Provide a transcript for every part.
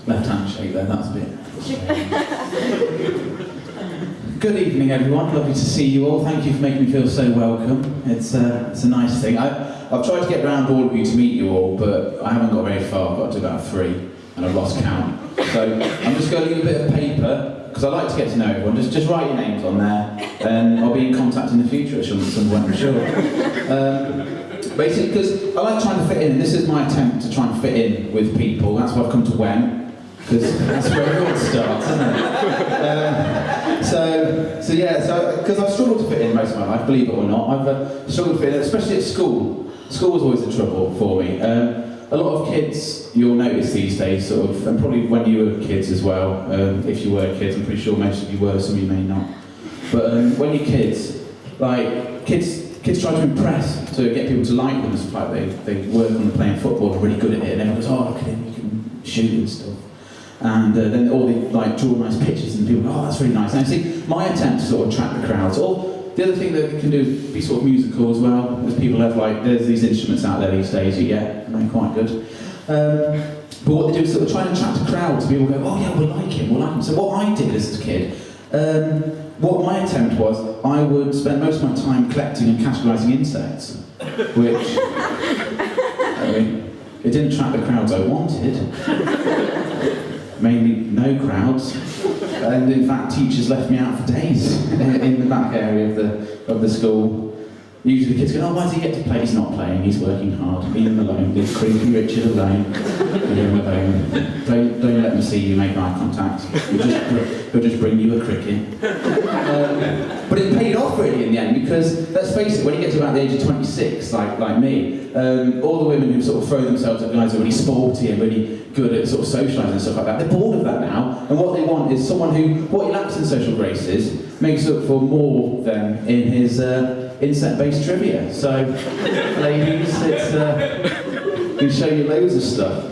left-hand shake there, that's a bit... Good evening, everyone. Lovely to see you all. Thank you for making me feel so welcome. It's a nice thing. I've tried to get round all of you to meet you all, but I haven't got very far. I've got to about 3, and I've lost count. So I'm just going to leave a bit of paper, because I like to get to know everyone. Just write your names on there, and I'll be in contact in the future at some point, I'm sure. Basically, because I like trying to fit in, and this is my attempt to try and fit in with people. That's why I've come to Wen, because that's where it all starts, isn't it? Because I've struggled to fit in most of my life, believe it or not. I've struggled to fit in, especially at school. School was always a trouble for me. A lot of kids, you'll notice these days, sort of, and probably when you were kids as well, if you were kids, I'm pretty sure most of you were, some of you may not. But when you're kids, like, kids try to impress, to get people to like them, and stuff like they work on playing football, they're really good at it, and everyone goes, oh, look at him, he can shoot and stuff. And then all they like draw nice pictures and people go, oh, that's really nice. And I see my attempt to sort of attract the crowds. Or the other thing that you can do is be sort of musical as well. As people have there's these instruments out there these days you get, and they're quite good. But what they do is sort of try and attract a crowd. So people go, oh yeah, we'll like him. So what I did as a kid, what my attempt was, I would spend most of my time collecting and categorising insects, which, I mean, it didn't attract the crowds I wanted. Mainly no crowds, and in fact teachers left me out for days in the back area of the school. Usually the kids go, oh, why does he get to play? He's not playing, he's working hard. Leave him alone, leave creepy Richard alone. Leave him alone. Don't let me see you make eye contact. He'll just bring you a cricket. But it paid off really in the end, because let's face it, when you get to about the age of 26, like me, all the women who sort of throw themselves at guys who are really sporty and really good at sort of socialising and stuff like that, they're bored of that now, and what they want is someone who, what he lacks in social graces, makes up for more than in his insect-based trivia. So, ladies, it's can show you loads of stuff.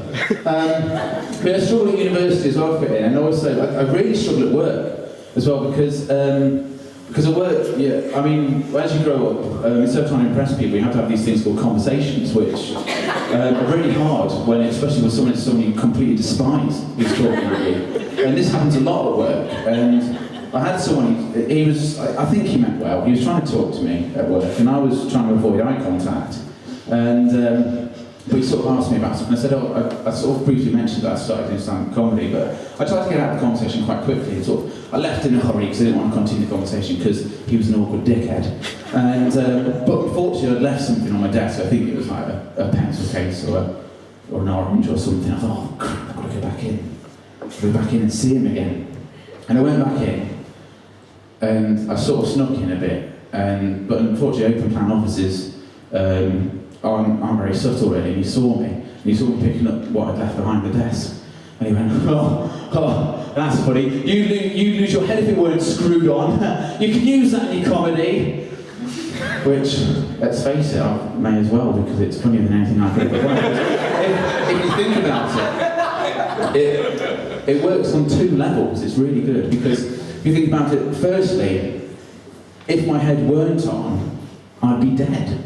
But I struggle at university as well for it, and also I really struggle at work as well, because at work, yeah, I mean, as you grow up, instead of trying to impress people, you have to have these things called conversations, which are really hard, especially when someone you completely despise who's talking at you. And this happens a lot at work. And I had someone, I think he meant well, he was trying to talk to me at work, and I was trying to avoid eye contact. And but he sort of asked me about something. I said, I sort of briefly mentioned that I started doing stand-up comedy, but I tried to get out of the conversation quite quickly. And I left in a hurry because I didn't want to continue the conversation because he was an awkward dickhead. And but unfortunately, I'd left something on my desk. I think it was like a pencil case or an orange or something. I thought, oh crap, I've got to go back in. Go back in and see him again. And I went back in, and I sort of snuck in a bit. But unfortunately, open plan offices. I'm very subtle really, and he saw me picking up what I'd left behind the desk, and he went, oh, that's funny, you'd lose your head if it weren't screwed on, you can use that in your comedy, which, let's face it, I may as well, because it's funnier than anything I could have done. If you think about it works on 2 levels, it's really good, because if you think about it, firstly, if my head weren't on, I'd be dead.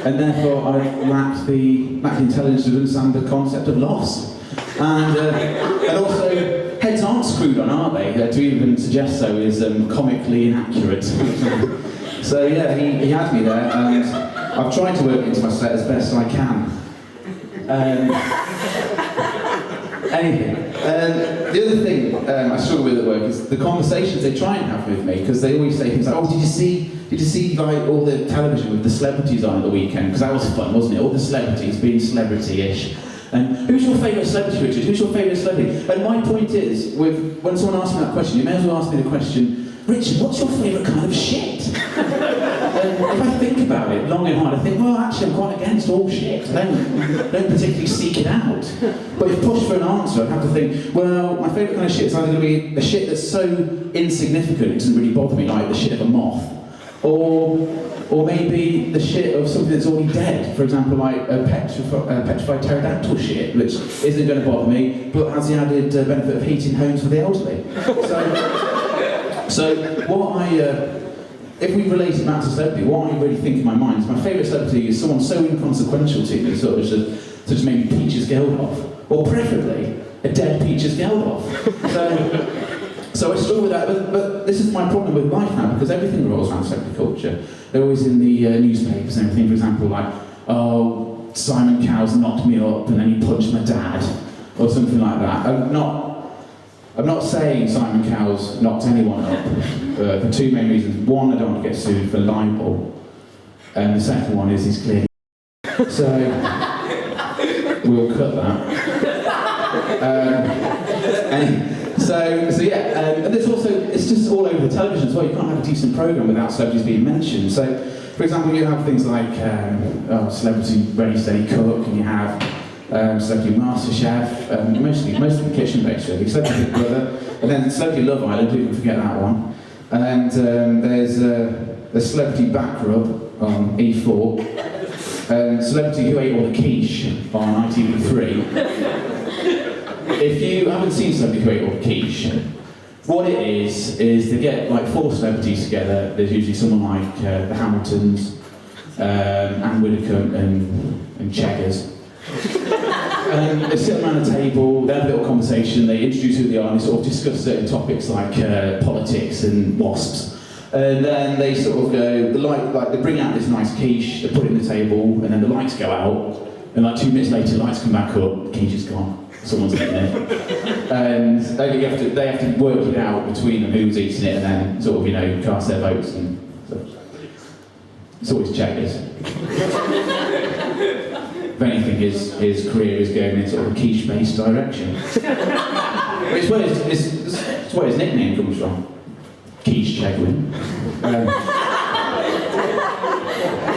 And therefore I lacked the intelligence to understand the concept of loss. And also, heads aren't screwed on, are they? To even suggest so is comically inaccurate. So yeah, he had me there, and I've tried to work into my set as best I can. The other thing I struggle with at work is the conversations they try and have with me, because they always say things like, oh, did you see like all the television with the celebrities on at the weekend? Because that was fun, wasn't it? All the celebrities being celebrity-ish. And who's your favourite celebrity, Richard? Who's your favourite celebrity? And my point is, when someone asks me that question, you may as well ask me the question, Richard, what's your favourite kind of shit? If I think about it long and hard, I think, well, actually, I'm quite against all shit. I don't particularly seek it out. But if pushed for an answer, I'd have to think, well, my favourite kind of shit is either going to be a shit that's so insignificant it doesn't really bother me, like the shit of a moth, or maybe the shit of something that's already dead. For example, like a petrified pterodactyl shit, which isn't going to bother me, but has the added benefit of heating homes for the elderly. So what if we relate it back to celebrity, what I really think in my mind is my favourite celebrity is someone so inconsequential to me, sort of just maybe Peaches Geldof, or preferably a dead Peaches Geldof. So I struggle with that, but this is my problem with life now, because everything revolves around celebrity culture. They're always in the newspapers and everything, for example, like, oh, Simon Cowell's knocked me up and then he punched my dad, or something like that. I'm not saying Simon Cowell's knocked anyone up, for two main reasons. One, I don't want to get sued for libel, and the second one is he's clearly so we'll cut that. So yeah, and there's also, it's just all over the television as well. You can't have a decent programme without celebrities being mentioned. So, for example, you have things like Celebrity Ready Steady Cook, and you have Celebrity MasterChef, mostly kitchen-based really, Celebrity Big Brother, and then Celebrity Love Island, who can forget that one. And there's the Celebrity Back Rub on E4, and Celebrity Who Ate All the Quiche on ITV3. If you haven't seen Celebrity Who Ate All the Quiche, what it is they get like 4 celebrities together. There's usually someone like the Hamiltons, Anne Widdecombe and Cheggers. And they sit around a table, they have a little conversation, they introduce who they are, and they sort of discuss certain topics like politics and wasps. And then they sort of go, they bring out this nice quiche, they put it on the table, and then the lights go out, and like 2 minutes later, the lights come back up, the quiche is gone. Someone's eating it. And they have to work it out between them who's eating it, and then sort of, cast their votes. And so. It's always Cheggers. If anything, his career is going in sort of a quiche-based direction. It's where his nickname comes from. Quiche Chegwin.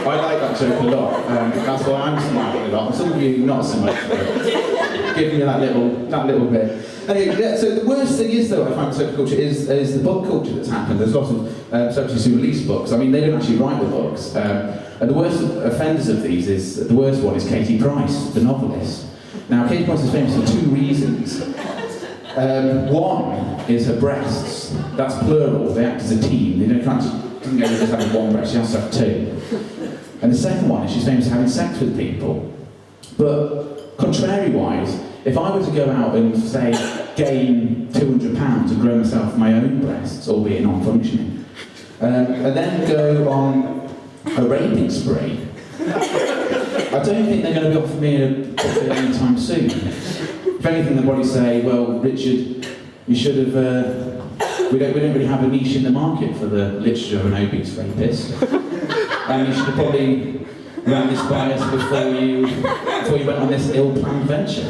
I like that joke a lot. That's why I'm smiling a lot. Some of you not so much. Give me that little bit. Anyway, yeah, so the worst thing is, though, I find with celebrity culture is the book culture that's happened. There's lots of celebrities who release books. I mean, they don't actually write the books. And the worst offenders of these the worst one is Katie Price, the novelist. Now, Katie Price is famous for 2 reasons. One is her breasts. That's plural. They act as a team. They can't go just having 1 breast. She has to have 2. And the second one is she's famous for having sex with people. But contrary-wise, if I were to go out and, say, gain £200 and grow myself my own breasts, albeit non-functioning, and then go on a raping spree, I don't think they're going to be offering me a book anytime soon. If anything, they'll probably say, well, Richard, you should have, we don't really have a niche in the market for the literature of an obese rapist. And you should have probably ran this by us before you went on this ill-planned venture.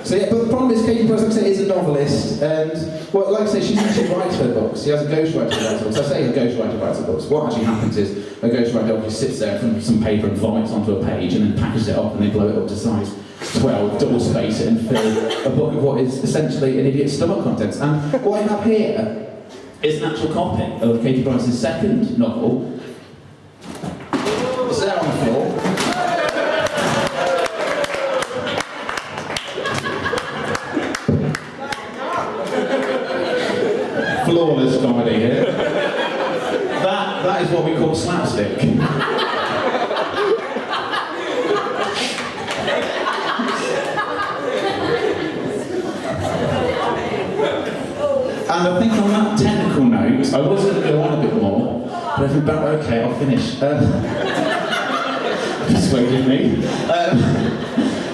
So yeah, but the problem is Katie Price, like I say, is a novelist, and well, like I say, she actually writes her books. She has a ghostwriter who writes her books. I say a ghostwriter writes her books. What actually happens is a ghostwriter just sits there in front of some paper and vomits onto a page, and then packages it up, and they blow it up to size 12, double space it, and fill a book of what is essentially an idiot's stomach contents. And what I have here is an actual copy of Katie Price's second novel. It's there on the floor. Flawless comedy here. That is what we call slapstick. And I think on that technical note, I was going to go on a bit more, but I think, okay, I'll finish. Persuaded me.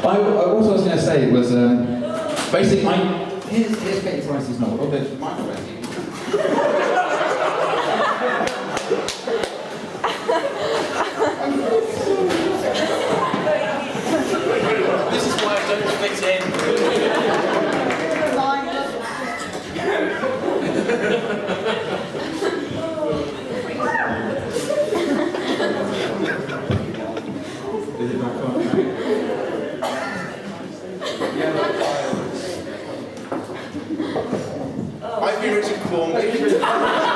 What I was going to say was, basically, here's Katie Price's novel. Oh, there's my friend. This is why I don't fit in. Is it back on? I've been Richard Quarmby.